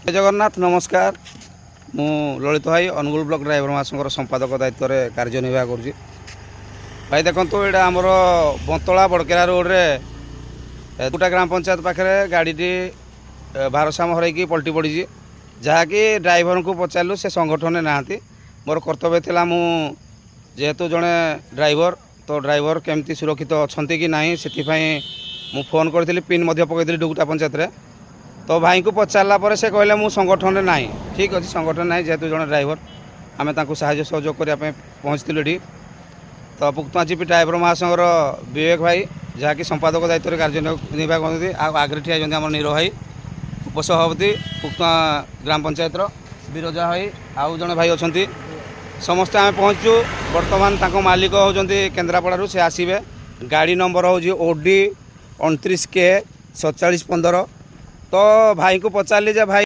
जय जगन्नाथ नमस्कार। मु ललित भाई अनुगुल ब्लॉक ड्राइवर महासंघर संपादक दायित्व में कार्यनिर्वाह कर भाई देखो यहाँ आमर बंतला बड़केरा रोड रे दुटा ग्राम पंचायत पाखे गाड़ी भारसाम हरई पलटि पड़ी जहाँकि ड्राइवर को पचारू से संगठन ना मोर कर्तव्य था जेहेतु जड़े ड्राइवर तो ड्राइवर केमती सुरक्षित अच्छा कि ना से मु फोन करी पिन पकईली डुगुटा पंचायत रे तो भाई को पचारा पर से कहले मु संगठन ना ठीक अच्छे संगठन ना जेहेतु जड़े ड्राइवर आम साहय सहयोग करने पहुँचलु ये तो पुक्तुआ जीपी ड्राइवर महासंघर विवेक भाई जहाँकि संपादक दायित्व में कार्यनिर्वाह करते आगे ठिया आम नीर भाई उपसभापति पुक्तुआ ग्राम पंचायत बिरजा भाई आउ जड़े भाई अच्छा समस्ते आम पहुँचु बर्तमान मालिक होती केन्द्रापड़ू से आसवे गाड़ी नंबर हूँ OD 29K 4715 तो भाई को पचारे भाई